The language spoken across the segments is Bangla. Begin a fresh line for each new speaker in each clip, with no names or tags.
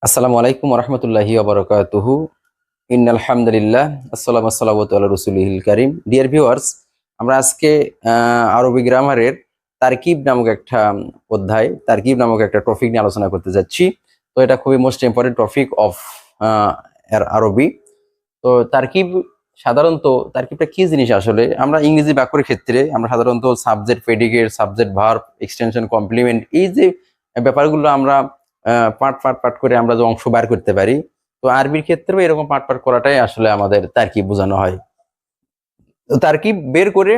আসসালামু আলাইকুম রহমতুল্লাহি ওবরাকাতুহু। ইন্নাল হামদুলিল্লাহ আসসালামু আলাইহি আলা রাসূলিল কারীম। ডিয়ার ভিউয়ার্স, আমরা আজকে আরবি গ্রামারের তারকিব নামক একটা অধ্যায়, তারকিব নামক একটা টপিক নিয়ে আলোচনা করতে যাচ্ছি। তো এটা খুবই মোস্ট ইম্পর্টেন্ট টপিক অফ আরবি। তো তারকিব, সাধারণত তারকিবটা কি জিনিস? আসলে আমরা ইংরেজি বাক্যের ক্ষেত্রে আমরা সাধারণত subject, predicate, subject, verb, extension, complement, এই যে ব্যাপারগুলো আমরা পার্ট পার্ট পার্ট করে আমরা যে অংশ বার করতে পারি, তো আরবির ক্ষেত্রেও এরকম পার্ট পার্ট করাটাই আসলে আমাদের তারকিব বোঝানো হয়। তো তারকিব বের করে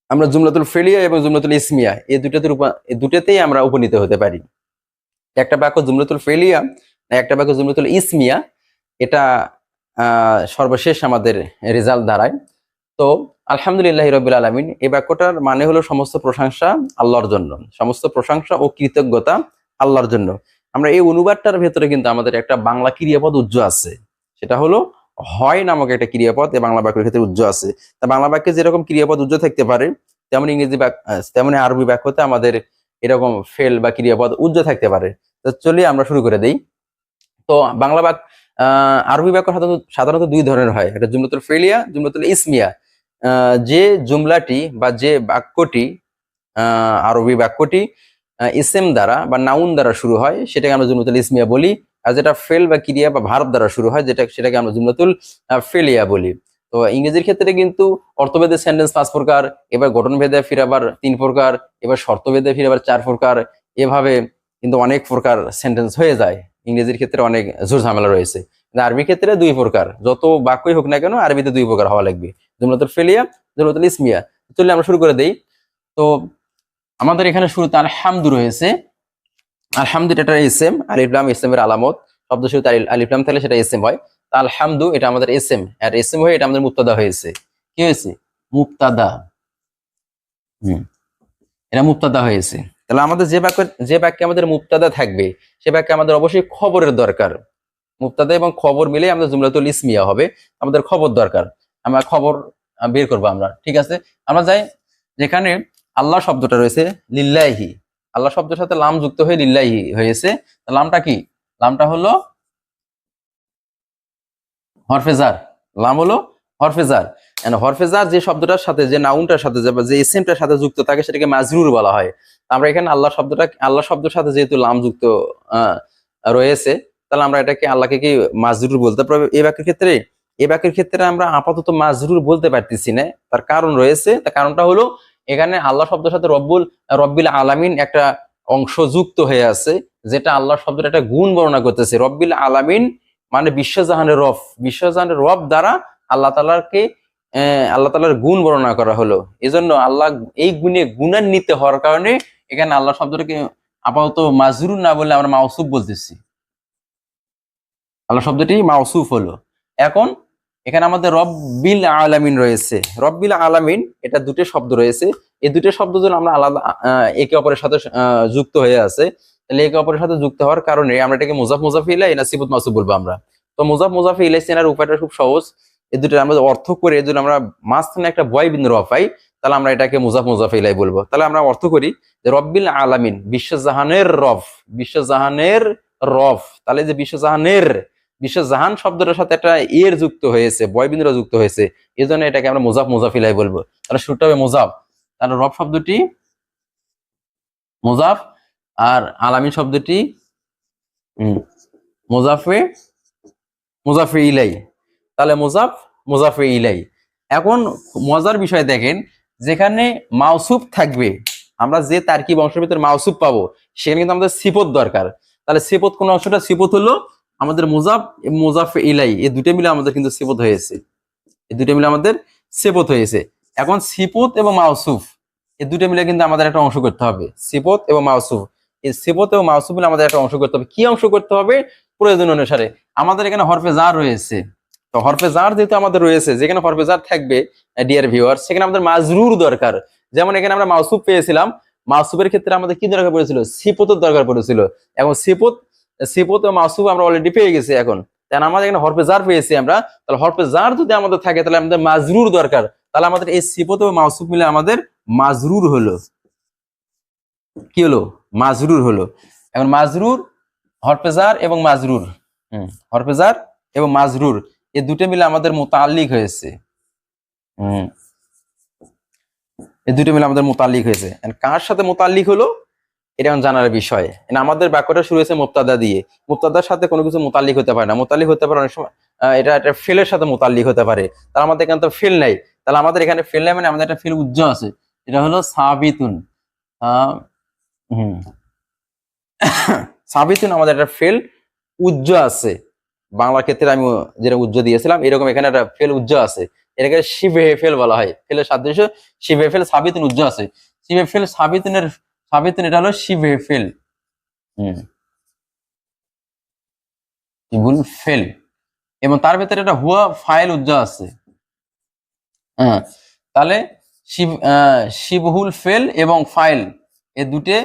আমরা জুমলাতুল ফেলিয়া এবং জুমলাতুল ইসমিয়া এই দুটাতেই আমরা উপনীত হতে পারি। একটা বাক্য জুমলাতুল ফেলিয়া না একটা বাক্য জুমলাতুল ইসমিয়া, এটা সর্বশেষ আমাদের রেজাল্ট দাঁড়ায়। তো আলহামদুলিল্লাহ রাব্বিল আলামিন, এই বাক্যটার মানে হলো সমস্ত প্রশংসা আল্লাহর জন্য, সমস্ত প্রশংসা ও কৃতজ্ঞতা আল্লাহর জন্য। আমরা এই অনুবাদটার ভেতরে কিন্তু আমাদের একটা বাংলা ক্রিয়াপদ উজ্জ আছে, সেটা হলো হয় নামক একটা ক্রিয়াপদ এই বাংলা বাক্যের ক্ষেত্রে উজ্জ আছে। তা বাংলা বাক্যে যেরকম ক্রিয়াপদ উজ্জ থাকতে পারে, তেমন ইংরেজি বাক্য তেমনি আরবি বাক্যতে আমাদের এরকম ফেল বা ক্রিয়াপদ উজ্জ থাকতে পারে। তো চলিয়ে আমরা শুরু করে দিই। তো বাংলা বাক্য আরবি বাক্য সাধারণত দুই ধরনের হয়, একটা জুমলাতুল ফেলিয়া, জুমলাতুল ইসমিয়া। যে জুমলাটি বা যে বাক্যটি, আরবি বাক্যটি ইসেম দ্বারা বা নাউন দ্বারা শুরু হয় সেটাকে আমরা জুমলাতুল ইসমিয়া বলি। আর যেটা ফেল বা ক্রিয়া বা ভার্ব দ্বারা শুরু হয় সেটাকে আমরা জুমলাতুল ফেলিয়া বলি। তো ইংরেজির ক্ষেত্রে কিন্তু অর্থভেদে সেন্টেন্স 5 প্রকার, এবার গঠনভেদে ফির আবার 3 প্রকার, এবার শর্তভেদে ফির আবার 4 প্রকার, এভাবে কিন্তু অনেক প্রকার সেন্টেন্স হয়ে যায়। ইংরেজির ক্ষেত্রে অনেক ঝুট ঝামেলা রয়েছে, কিন্তু আরবির ক্ষেত্রে 2 প্রকার। যত বাক্যই হোক না কেন, আরবিতে 2 প্রকার হওয়া লাগবে, জুমলাতুল ফেলিয়া, জুমলাতুল ইসমিয়া। চলে আমরা শুরু করে দেই। তো আমাদের এখানে শুরুতে আলহামদু রয়েছে। আলহামদু এটা ইসেম, আলিফ লাম ইসেমের আলামত। শব্দ শুরুতে আলিফ লাম থাকলে সেটা ইসেম হয়। তা আলহামদু এটা আমাদের ইসেম, আর ইসেম হয়ে এটা আমাদের মুবতাদা হয়েছে। কি হয়েছে? মুবতাদা। এটা মুবতাদা হয়েছে। তাহলে আমাদের যে বাক্যে আমাদের মুবতাদা থাকবে সে বাক্যে আমাদের অবশ্যই খবরের দরকার। মুবতাদা এবং খবর মিলে আমাদের জুমলাতুল ইসমিয়া হবে। আমাদের খবর দরকার, আমরা খবর বের করবো আমরা। ঠিক আছে, আমরা যাই যেখানে আল্লাহ শব্দটা রয়েছে, লিল্লাহি। আল্লাহ শব্দের সাথে লাম যুক্ত হয়ে লিল্লাহি হয়েছে। লামটা কি? লামটা হলো হরফেজার। লাম হলো হরফেজার। হরফেজার যে শব্দটার সাথে, যে নাউনটার সাথে, যে ইসিমটার সাথে যুক্ত থাকে সেটাকে মাজরুর বলা হয়। আমরা এখানে আল্লাহ শব্দের সাথে যেহেতু লাম যুক্ত রয়েছে, তাহলে আমরা এটাকে আল্লাহকে কি মাজরুর বলতে পারবো। এই বাক্যের ক্ষেত্রে আমরা আপাতত মাজরুর বলতে পারতেছি না। তার কারণ রয়েছে। তার কারণটা হলো এখানে আল্লাহ শব্দের সাথে রব্বিল আলামিন একটা অংশ যুক্ত হয়ে আছে, যেটা আল্লাহ শব্দের একটা গুণ বর্ণনা করতেছে। রব্বিল আলামিন মানে বিশ্বজাহানের রব, বিশ্বজাহানের রব দ্বারা আল্লাহ তাআলাকে আল্লাহ তাআলার গুণ বর্ণনা করা হলো। এজন্য আল্লাহ এই গুণান্বিত হওয়ার কারণে এখানে আল্লাহ শব্দটাকে আপাতত মাজরুর না বলে আমরা মাউসুফ বলতেছি। আল্লাহ শব্দটি মাউসুফ হলো। এখন এখানে আমাদের রব্বিল আলামিন রয়েছে। রব্বিল আলামিন এটা দুটো শব্দ রয়েছে। এই দুটো শব্দ যখন আমরা আলাদা একে অপরের সাথে যুক্ত হয়ে আছে, তাহলে একে অপরের সাথে যুক্ত হওয়ার কারণে আমরা এটাকে মুজাফ মুজাফ ইলাইহি না সিফাত মাউসুফ বলবো আমরা। তো মুজাফ মুজাফ ইলাইহি চেনার উপায়টা খুব সহজ। এই দুটো আমরা অর্থ করে যদি আমরা মাঝখানে একটা বয় বিন্দু পাই, তাহলে আমরা এটাকে মুজাফ মুজাফ ইলাইহি বলবো। তাহলে আমরা অর্থ করি যে রব্বিল আলামিন বিশ্বজাহানের রব, বিশ্বজাহানের রব। তাহলে যে বিশ্বজাহান শব্দটার সাথে একটা এর যুক্ত হয়েছে, বয়বিন্দুরা যুক্ত হয়েছে, এই জন্য এটাকে আমরা মুজাফ মুজাফ ইলাইহি বলবো। তাহলে শুরুটা হবে মুজাফ, তাহলে রব শব্দটি মুজাফ, আর আলামিন শব্দটি মুজাফে মুজাফে ইলাই। তাহলে মুজাফ মুজাফে ইলাই। এখন মজার বিষয় দেখেন, যেখানে মাউসুফ থাকবে, আমরা যে তারকিব অংশের ভিতরে মাউসুফ পাবো সেখানে কিন্তু আমাদের সিফত দরকার। তাহলে সিফত কোন অংশটা? সিফত হলো আমাদের মুজাফ মুজাফে ইলাই, এই দুটো মিলে আমাদের কিন্তু সিফত হয়েছে। এই দুটো মিলে আমাদের সিফত হয়েছে। এখন সিফত এবং মাউসুফ এই দুটো মিলে কিন্তু আমাদের একটা অংশ করতে হবে। সিফত এবং মাউসুফ, এই সিফত এবং মাউসুফ মিলে আমাদের একটা অংশ করতে হবে। কি অংশ করতে হবে? প্রয়োজন অনুসারে। আমাদের এখানে হরফে জার রয়েছে। তো হরফে জার যেহেতু আমাদের রয়েছে, যেখানে হরফে জার থাকবে ডিয়ার ভিউয়ার, সেখানে আমাদের মাজরুর দরকার। যেমন এখানে আমরা মাউসুফ পেয়েছিলাম, মাউসুফের ক্ষেত্রে আমাদের কি দরকার পড়েছিল? সিফতের দরকার পড়েছিল। এখন সিফত ও মাউসুফ আমরা অলরেডি পেয়ে গেছি। এখন কারণ আমাদের এখানে হরফে জার পেয়েছি আমরা, তাহলে হরফে জার যদি আমাদের থাকে তাহলে আমাদের মাজরুর দরকার। তাহলে আমাদের এই সিফত ও মাউসুফ মিলে আমাদের মাজরুর হলো। কি হলো? মাজরুর হলো। এখন মাজরুর হরফে জার এবং মাজরুর, হরফে জার এবং মাজরুর এই দুটো মিলে আমাদের মুতাল্লিক হয়েছে। এই দুটো মিলে আমাদের মুতাল্লিক হয়েছে। And কার সাথে মুতাল্লিক হলো এটা এখন জানার বিষয়। আমাদের বাক্যটা শুরু হয়েছে মুবতাদা দিয়ে। মুবতাদার সাথে কোনো কিছু মুতাল্লিক হতে পারে না। মুতাল্লিক হতে পারে অনেক সময় এটা একটা ফেলের সাথে মুতাল্লিক হতে পারে। তাহলে আমাদের এখানে তো ফেল নাই, তাহলে আমাদের এখানে ফেল নাই মানে আমাদের একটা ফেল উজ্জ আছে, এটা হলো সাবিতুন। সাবিতুন আমাদের একটা ফেল উজ্জ আছে। বাংলার ক্ষেত্রে আমি যেটা উজ্জ দিয়েছিলাম এরকম এখানে একটা ফেল উজ্জ আছে, এটাকে শিবে ফেল বলা হয়। ফেলের সাদৃশ্য শিবে ফেল, সাবিতুন উজ্জ আছে। শিবে ফেল সাবিতুন এটা হলো শিবে ফেল, শিবুল ফেল, এবং তার ভেতরে একটা হুয়া ফাইল উজ্জ আছে। তাহলে শিবহুল ফেল এবং ফাইল এ দুটে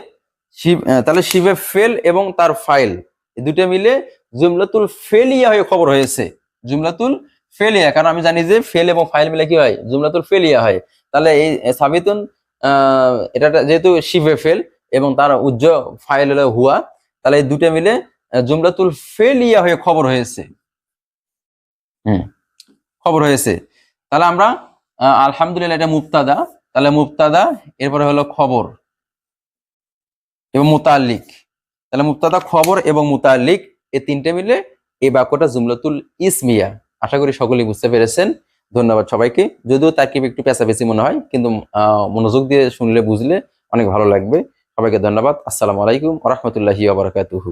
তাহলে শিবে ফেল এবং তার ফাইল এই দুটো মিলে জুমলাতুল ফেলিয়া হয়ে খবর হয়েছে। জুমলাতুল ফেলিয়া, কারণ আমি জানি যে ফেল এবং ফাইল মিলে কি হয়, জুমলাতুল ফেলিয়া হয়। তাহলে এই সাবিতুন এটা যেহেতু শিবে ফেল এবং তার উজ্জ ফাইল হলো হুয়া, তাহলে এই দুটো মিলে জুমলাতুল ফেলিয়া হয়ে খবর হয়েছে। খবর হয়েছে। তাহলে আমরা আলহামদুলিল্লাহ এটা মুবতাদা, তাহলে মুবতাদা এরপরে হলো খবর এবং মুতাল্লিক। তাহলে মুবতাদা, খবর এবং মুতাল্লিক এই তিনটে মিলে এই বাক্যটা জুমলাতুল ইসমিয়া। আশা করি সকলেই বুঝতে পেরেছেন। ধন্যবাদ সবাইকে। যদিও তারকিব একটু পেঁচাপেচি মনে হয়, কিন্তু মনোযোগ দিয়ে শুনলে বুঝলে অনেক ভালো লাগবে। সবাইকে ধন্যবাদ। আসসালামু আলাইকুম ওয়া রাহমাতুল্লাহি ওয়া বারাকাতুহু।